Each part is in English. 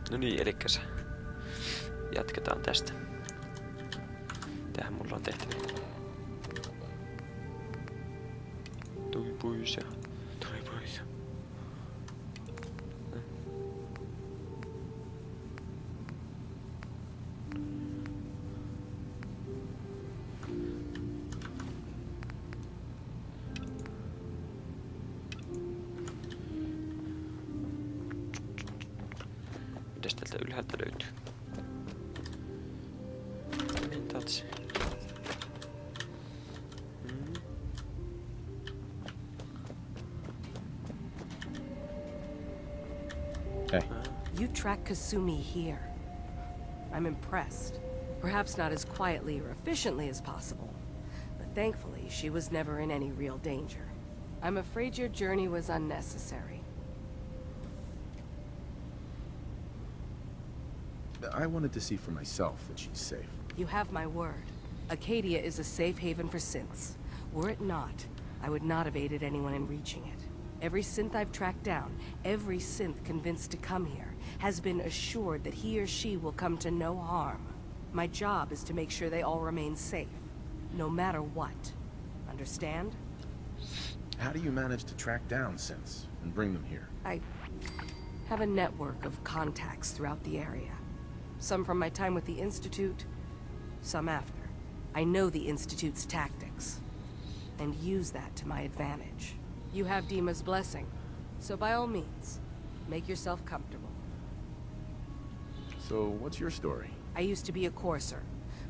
No niin, elikkäs jatketaan tästä. Tähän mulla on tehtävä. Tuli pois. Mitäs täältä ylhäältä löytyy? Tatsi. Hey. You track Kasumi here. I'm impressed. Perhaps not as quietly or efficiently as possible, but thankfully she was never in any real danger. I'm afraid your journey was unnecessary. I wanted to see for myself that she's safe. You have my word. Acadia is a safe haven for synths. Were it not, I would not have aided anyone in reaching it. Every synth I've tracked down, every synth convinced to come here, has been assured that he or she will come to no harm. My job is to make sure they all remain safe, no matter what. Understand? How do you manage to track down synths and bring them here? I have a network of contacts throughout the area. Some from my time with the Institute, some after. I know the Institute's tactics, and use that to my advantage. You have Dima's blessing, so by all means, make yourself comfortable. So, what's your story? I used to be a courser,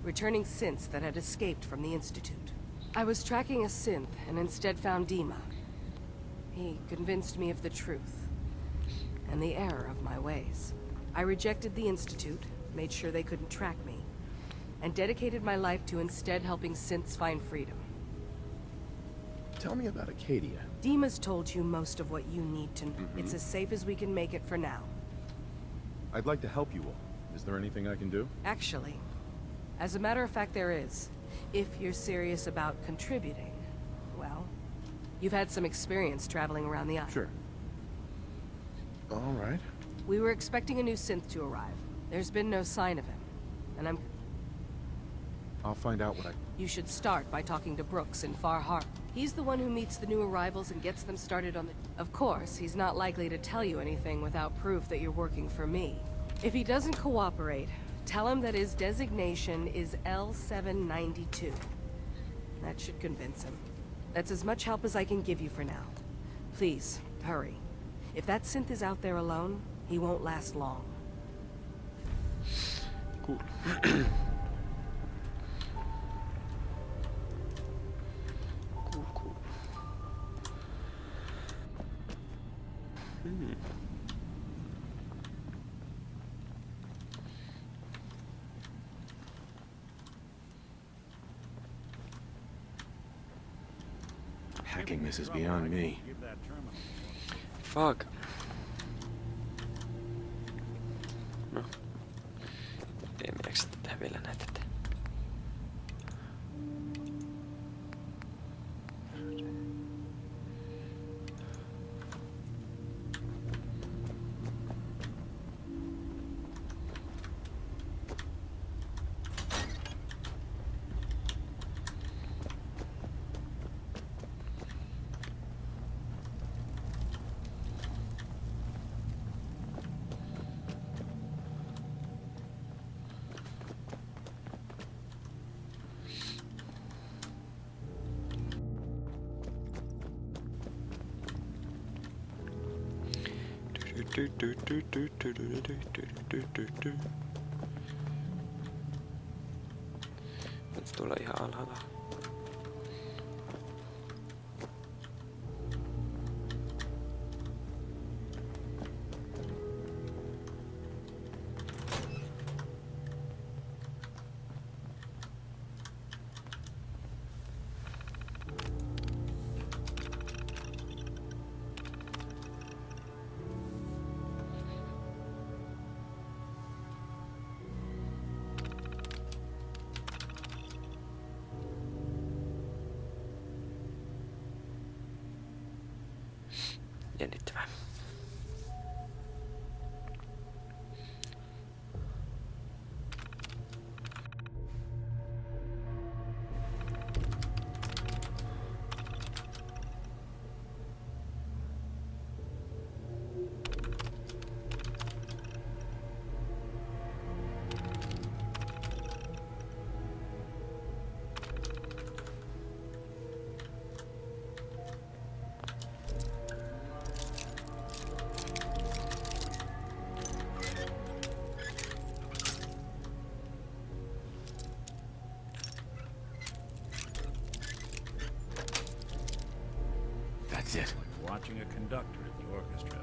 returning synths that had escaped from the Institute. I was tracking a synth and instead found Dima. He convinced me of the truth, and the error of my ways. I rejected the Institute, made sure they couldn't track me, and dedicated my life to instead helping synths find freedom. Tell me about Acadia. Dima's told you most of what you need to know. It's as safe as we can make it for now. I'd like to help you all. Is there anything I can do? Actually, as a matter of fact, there is. If you're serious about contributing, well, you've had some experience traveling around the island. Sure. All right. We were expecting a new synth to arrive. There's been no sign of him, and I'll find out what I... You should start by talking to Brooks in Far Harbor. He's the one who meets the new arrivals and gets them started on the... Of course, he's not likely to tell you anything without proof that you're working for me. If he doesn't cooperate, tell him that his designation is L792. That should convince him. That's as much help as I can give you for now. Please, hurry. If that synth is out there alone, he won't last long. Cool. Cool. Hacking this is beyond me. Fuck. No. Ei me jaksa tehdä vielä näitä. Nyt tulee ihan alhaalla. Jännittävää. replacing a conductor in the orchestra.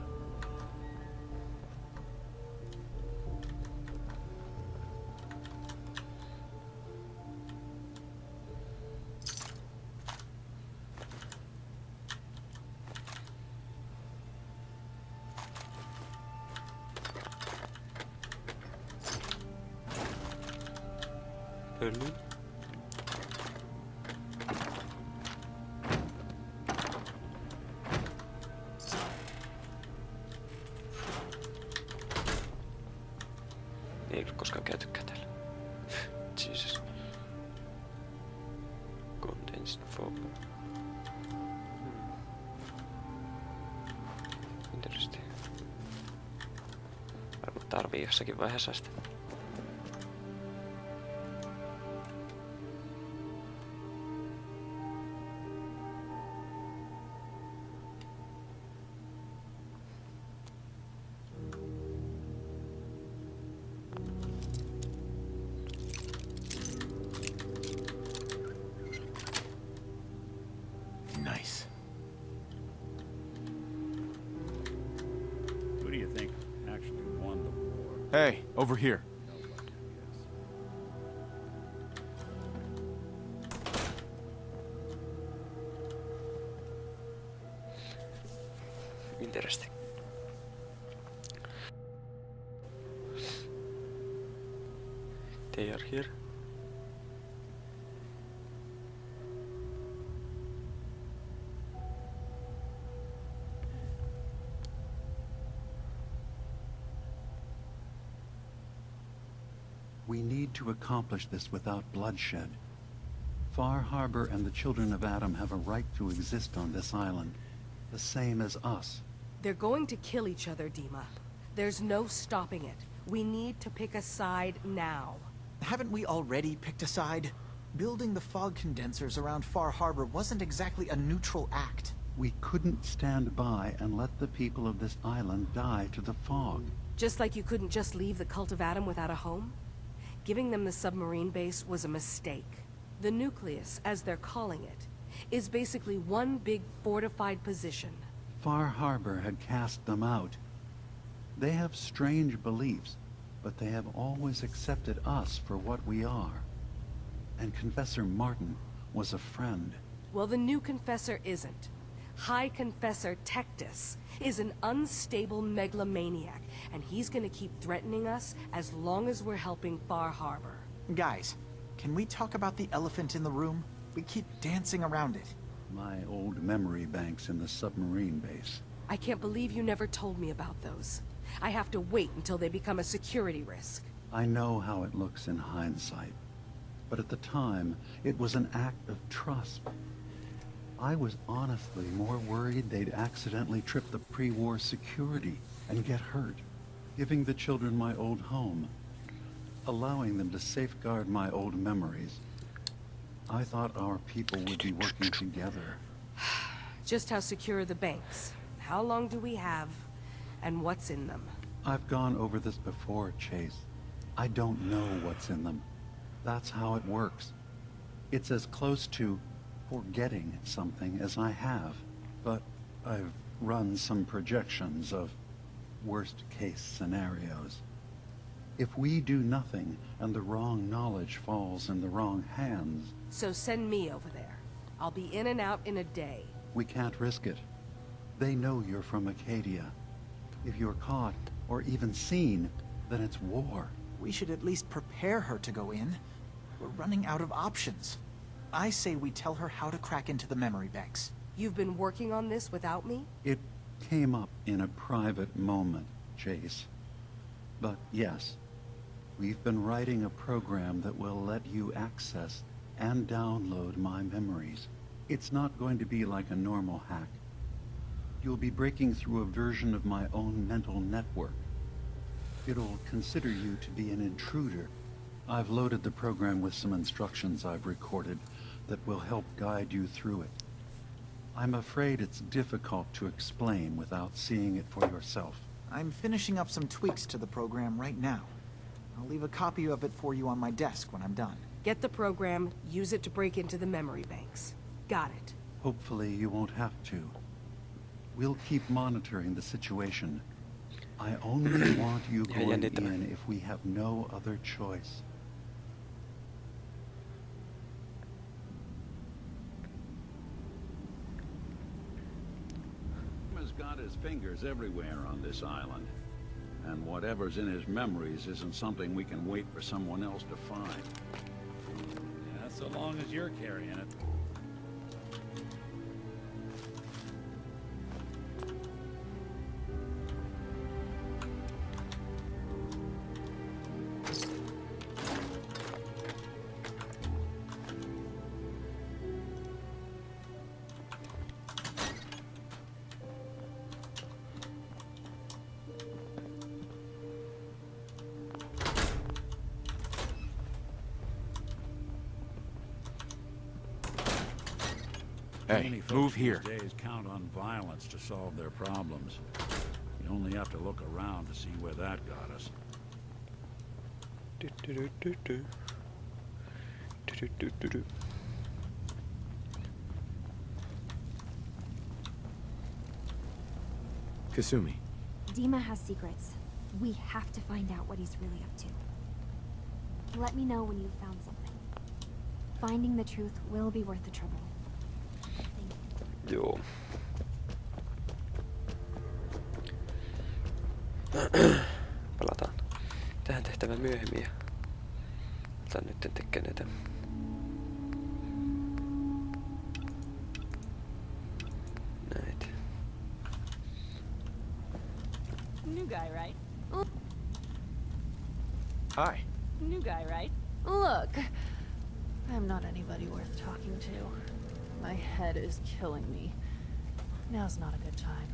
Pöly. Ei ole koskaan käytykään täällä. Jesus. Condensed foam. Interesting. Varmaan tarvii jossakin vaiheessa sitä. Nice. Who do you think actually won the war? Hey, over here. Nobody, I guess. Interesting. They are here. We need to accomplish this without bloodshed. Far Harbor and the children of Adam have a right to exist on this island, the same as us. They're going to kill each other, Dima. There's no stopping it. We need to pick a side now. Haven't we already picked a side? Building the fog condensers around Far Harbor wasn't exactly a neutral act. We couldn't stand by and let the people of this island die to the fog. Just like you couldn't just leave the Cult of Adam without a home? Giving them the submarine base was a mistake. The nucleus, as they're calling it, is basically one big fortified position. Far Harbor had cast them out. They have strange beliefs, but they have always accepted us for what we are. And Confessor Martin was a friend. Well, the new Confessor isn't. High Confessor Tectus is an unstable megalomaniac, and he's gonna keep threatening us as long as we're helping Far Harbor. Guys, can we talk about the elephant in the room? We keep dancing around it. My old memory banks in the submarine base. I can't believe you never told me about those. I have to wait until they become a security risk. I know how it looks in hindsight, but at the time, it was an act of trust. I was honestly more worried they'd accidentally trip the pre-war security and get hurt. Giving the children my old home, allowing them to safeguard my old memories. I thought our people would be working together. Just how secure are the banks? How long do we have? And what's in them? I've gone over this before, Chase. I don't know what's in them. That's how it works. It's as close to forgetting something as I have. But I've run some projections of worst-case scenarios. If we do nothing and the wrong knowledge falls in the wrong hands... So send me over there. I'll be in and out in a day. We can't risk it. They know you're from Acadia. If you're caught, or even seen, then it's war. We should at least prepare her to go in. We're running out of options. I say we tell her how to crack into the memory banks. You've been working on this without me? It came up in a private moment, Chase. But yes, we've been writing a program that will let you access and download my memories. It's not going to be like a normal hack. You'll be breaking through a version of my own mental network. It'll consider you to be an intruder. I've loaded the program with some instructions I've recorded that will help guide you through it. I'm afraid it's difficult to explain without seeing it for yourself. I'm finishing up some tweaks to the program right now. I'll leave a copy of it for you on my desk when I'm done. Get the program, use it to break into the memory banks. Got it. Hopefully you won't have to. We'll keep monitoring the situation. I only want you Ihan going jännittävää. in if we have no other choice. He's got his fingers everywhere on this island. And whatever's in his memories isn't something we can wait for someone else to find. Yeah, so long as you're carrying it. Hey, Many folks move here. these days count on violence to solve their problems. You only have to look around to see where that got us. Du, du, du, du, du. Du, du, du, du, du. Kasumi. Dima has secrets. We have to find out what he's really up to. Let me know when you've found something. Finding the truth will be worth the trouble. Thank you. Joo. Palataan tähän tehtävään myöhemmin ja aletaan nyt tekemään näitä. Näitä. New guy, right? Hi. New guy, right? Look, I'm not anybody worth talking to. My head is killing me. Now's not a good time.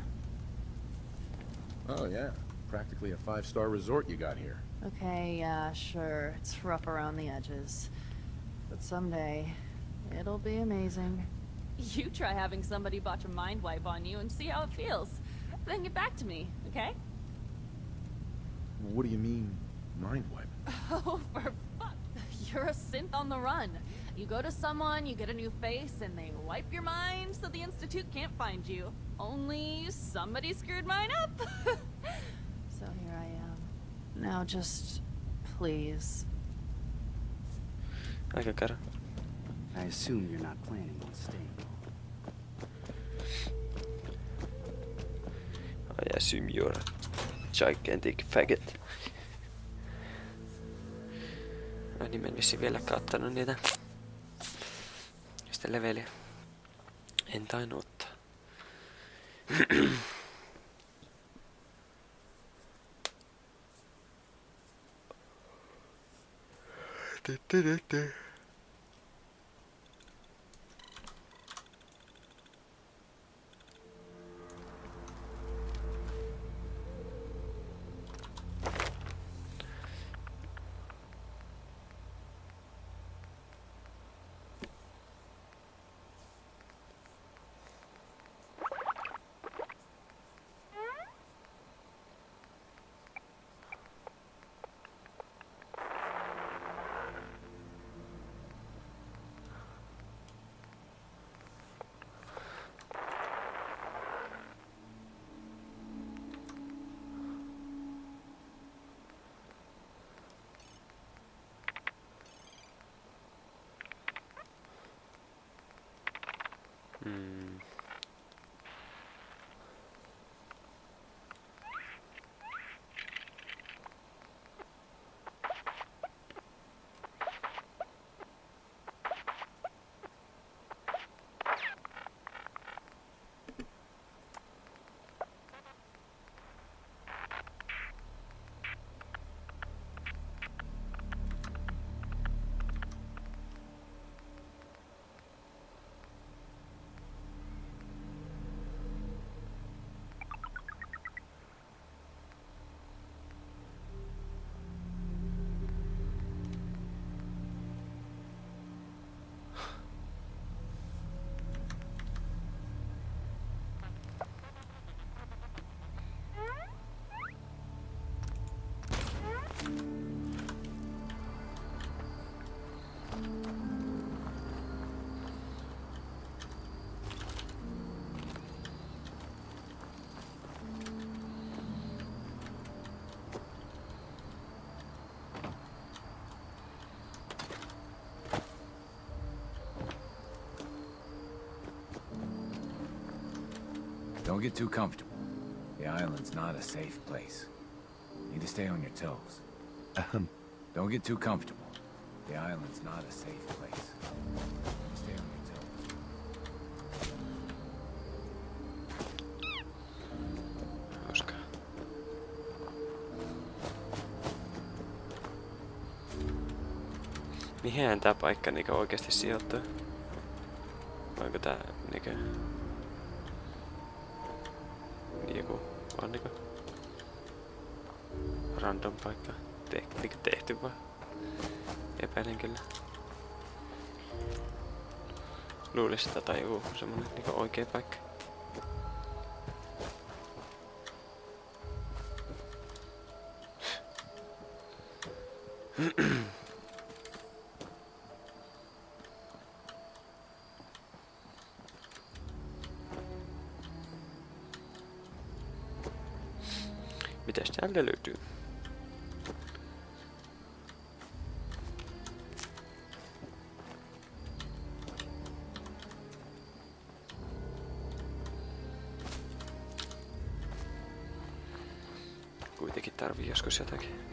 Oh, yeah. Practically a 5-star resort you got here. Okay, yeah, sure. It's rough around the edges. But someday, it'll be amazing. You try having somebody botch a mind wipe on you and see how it feels. Then get back to me, okay? What do you mean, mind wipe? Oh, for fuck. You're a synth on the run. You go to someone, you get a new face, and they wipe your mind so the Institute can't find you. Only somebody screwed mine up. So here I am. Now just, please. Aika käydä. I assume you're not planning on staying. I assume you're a gigantic faggot. No niin, en vissiin vielä kattanut niitä. Sitten leveliä. En tainnut ottaa. Don't get too comfortable. The island's not a safe place. Need to stay on your toes. Don't get too comfortable. The island's not a safe place. Need to stay on your toes. Hauskaa. Mihin tää paikka niinku oikeesti sijoittuu? Onko tää niinku joku vaan niinku random paikka? Niinku tehty vaan? Epäilen kyllä. Luulis, että tää on joku semmonen niinku oikea paikka. Mitäs täältä löytyy? Kuitenkin tarvii joskus jotakin.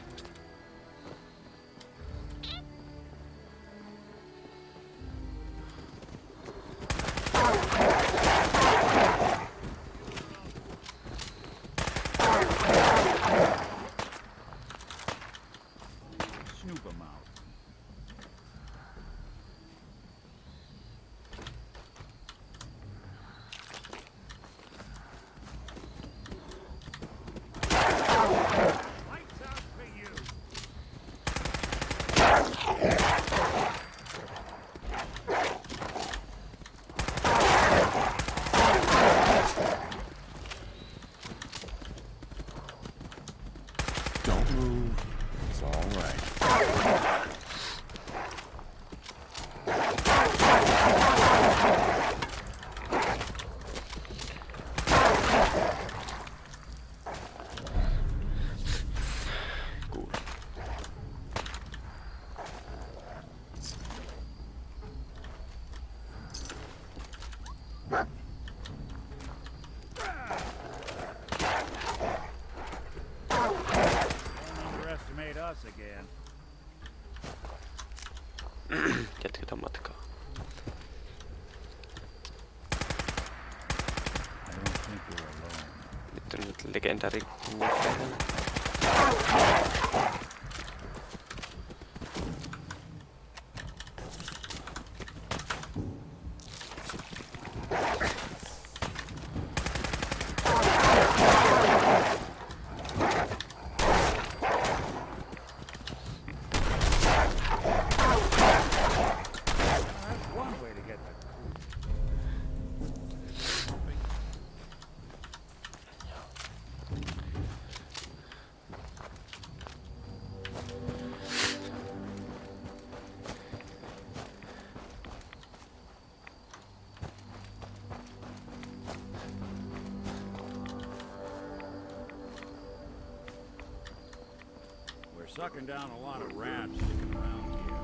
Jatketaan matkaa. Nyt on nyt legendari. Sucking down a lot of rats sticking around here.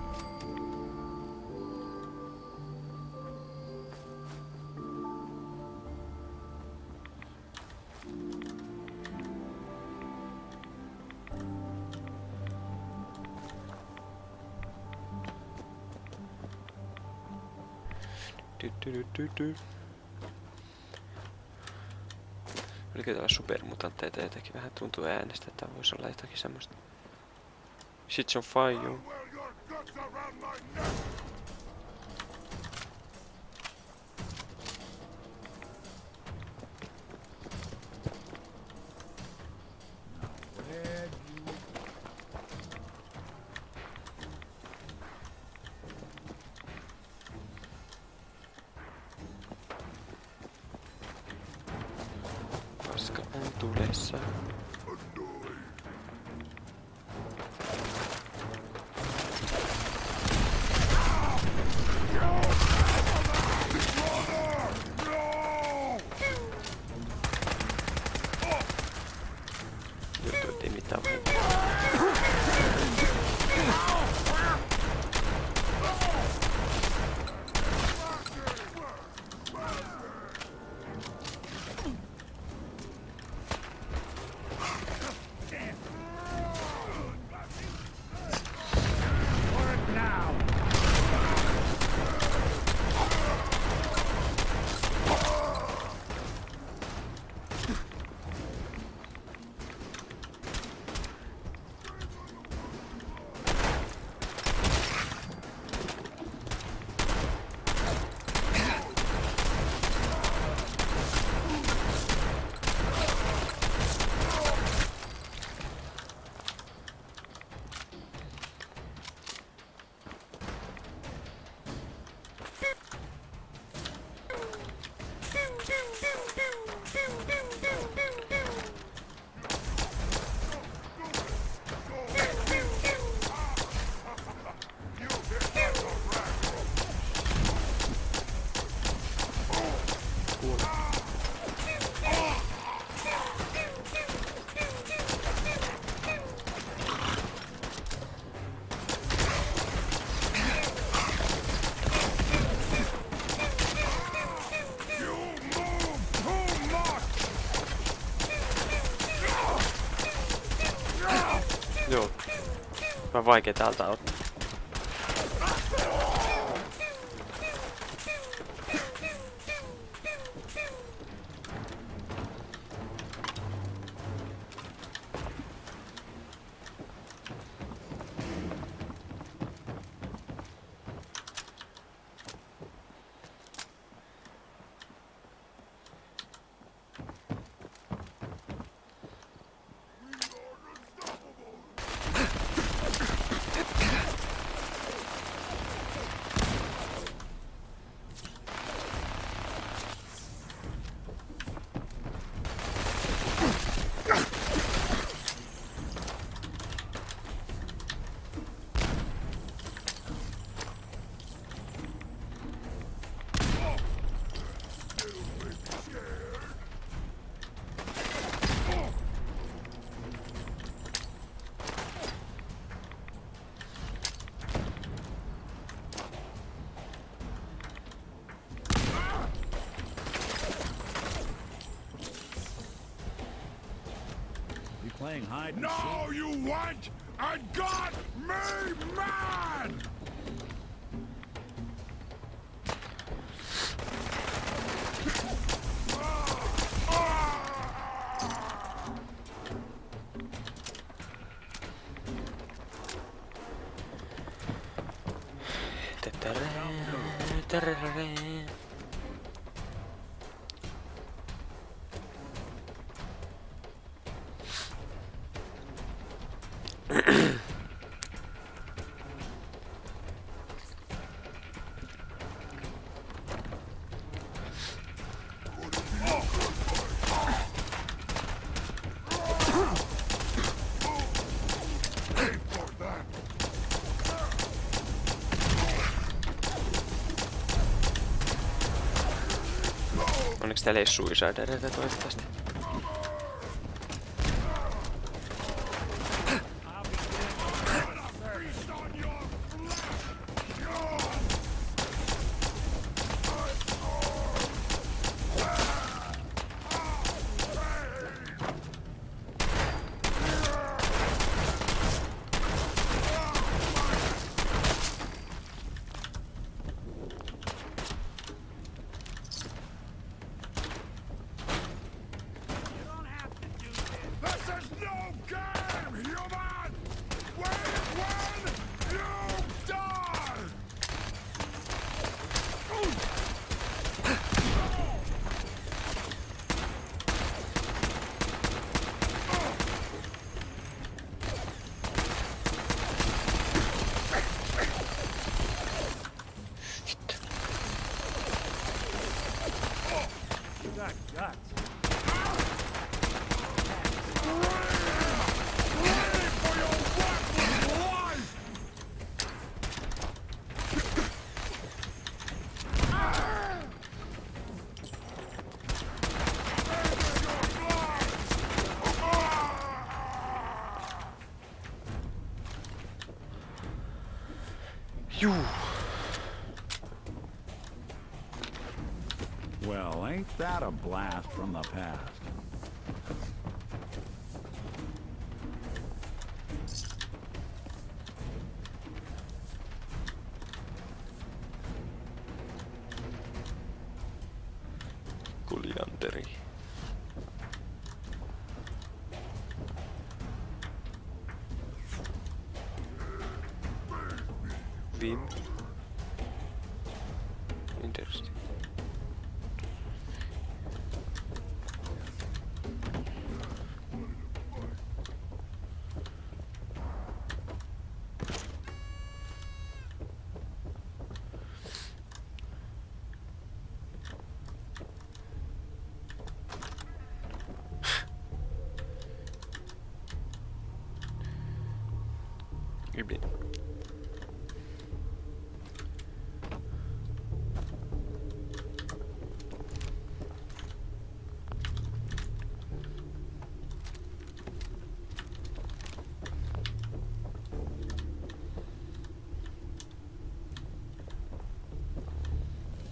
Oliko täällä supermutantteita jotenkin? Vähän tuntuu äänestä, että voisi olla jotakin semmoista. Shit's on fire. Paska on tulessa. Joo. Mä vaikea täältä ottaa. Playing hide and No, seek. you went and got me mad! Onneksi täällä ei suicidereita toivottavasti. Well, ain't that a blast from the past? Kuljanteri. Vim. Interesting. Ibin.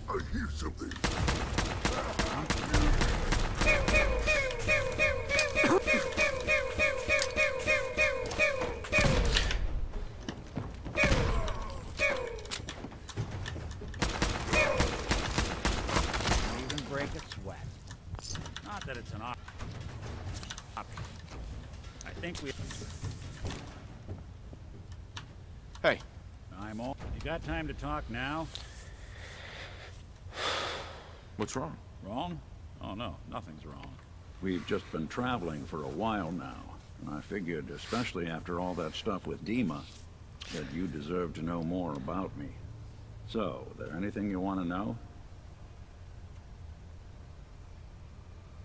I hear something. Hey, I'm all. You got time to talk now? what's wrong? Wrong? Oh no, nothing's wrong. We've just been traveling for a while now, and I figured, especially after all that stuff with Dima, that you deserve to know more about me. So, there anything you want to know?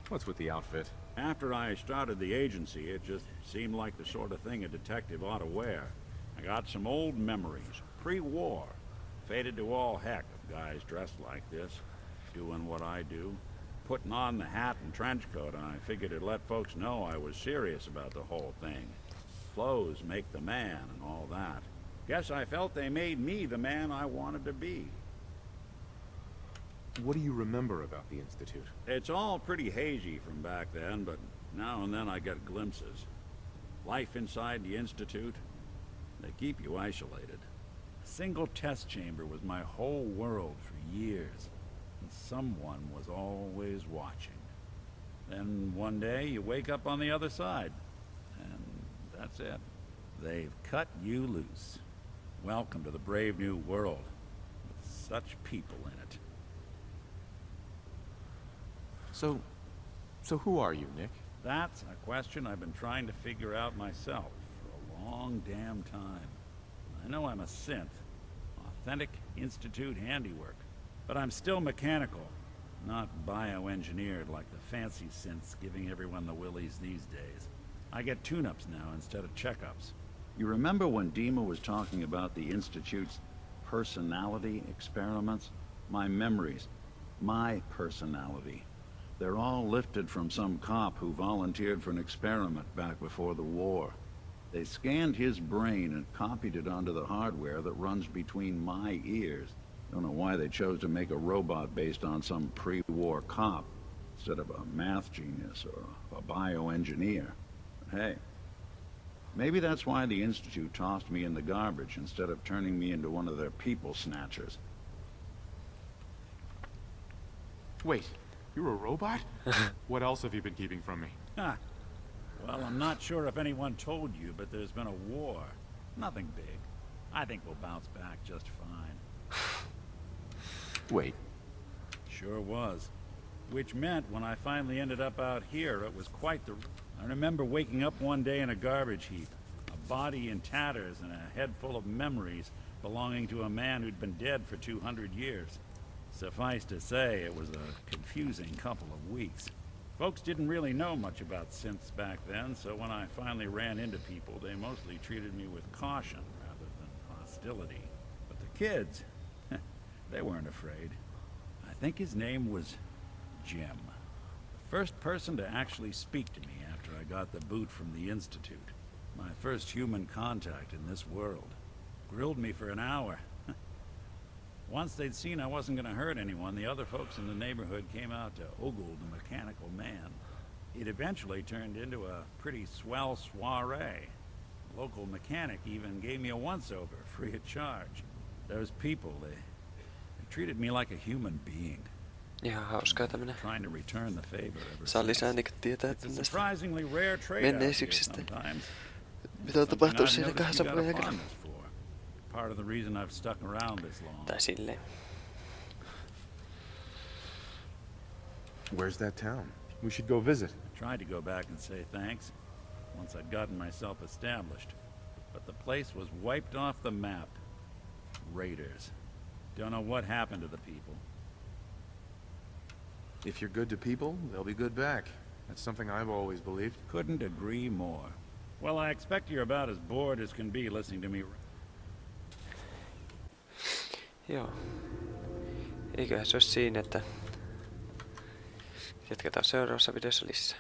What's with the outfit? After I started the agency, it just seemed like the sort of thing a detective ought to wear. I got some old memories, pre-war. Faded to all heck of guys dressed like this, doing what I do. Putting on the hat and trench coat, and I figured it'd let folks know I was serious about the whole thing. Clothes make the man and all that. Guess I felt they made me the man I wanted to be. What do you remember about the Institute? It's all pretty hazy from back then, but now and then I get glimpses. Life inside the Institute, they keep you isolated. A single test chamber was my whole world for years. And someone was always watching. Then one day you wake up on the other side, and that's it. They've cut you loose. Welcome to the brave new world, with such people in it. So who are you, Nick? That's a question I've been trying to figure out myself for a long damn time. I know I'm a synth, authentic Institute handiwork. But I'm still mechanical, not bioengineered like the fancy synths giving everyone the willies these days. I get tune-ups now instead of checkups. You remember when Dima was talking about the Institute's personality experiments? My memories. My personality. They're all lifted from some cop who volunteered for an experiment back before the war. They scanned his brain and copied it onto the hardware that runs between my ears. Don't know why they chose to make a robot based on some pre-war cop instead of a math genius or a bioengineer. But hey, maybe that's why the Institute tossed me in the garbage instead of turning me into one of their people snatchers. Wait, you're a robot? What else have you been keeping from me? Huh. Well, I'm not sure if anyone told you, but there's been a war. Nothing big. I think we'll bounce back just fine. Wait. Sure was. Which meant when I finally ended up out here, it was quite the... I remember waking up one day in a garbage heap. A body in tatters and a head full of memories belonging to a man who'd been dead for 200 years. Suffice to say, it was a confusing couple of weeks. Folks didn't really know much about synths back then, so when I finally ran into people, they mostly treated me with caution rather than hostility. But the kids... they weren't afraid. I think his name was Jim. The first person to actually speak to me after I got the boot from the Institute. My first human contact in this world. Grilled me for an hour. Once they'd seen I wasn't going to hurt anyone, the other folks in the neighborhood came out to ogle the mechanical man. It eventually turned into a pretty swell soiree. The local mechanic even gave me a once-over, free of charge. Those people, they treated me like a human being. Ihan hauskaa tämmönen. Trying to return the favor ever Saa lisää since. niinku tietää It's a tästä surprisingly rare trade menneisyyksistä. sometimes. Mitä on tapahtunut siinä Something I've 200 vuoden noticed you aikana. got a fondness for. Part of the reason I've stuck around this long. Tai silleen. Where's that town? We should go visit. I tried to go back and say thanks once I'd gotten myself established, but the place was wiped off the map. Raiders. Don't know what happened to the people. If you're good to people, they'll be good back. That's something I've always believed. Couldn't agree more. Well, I expect you're about as bored as can be listening to me. Joo. Eiköhän se olisi siinä, että jatketaan seuraavassa videossa lisää.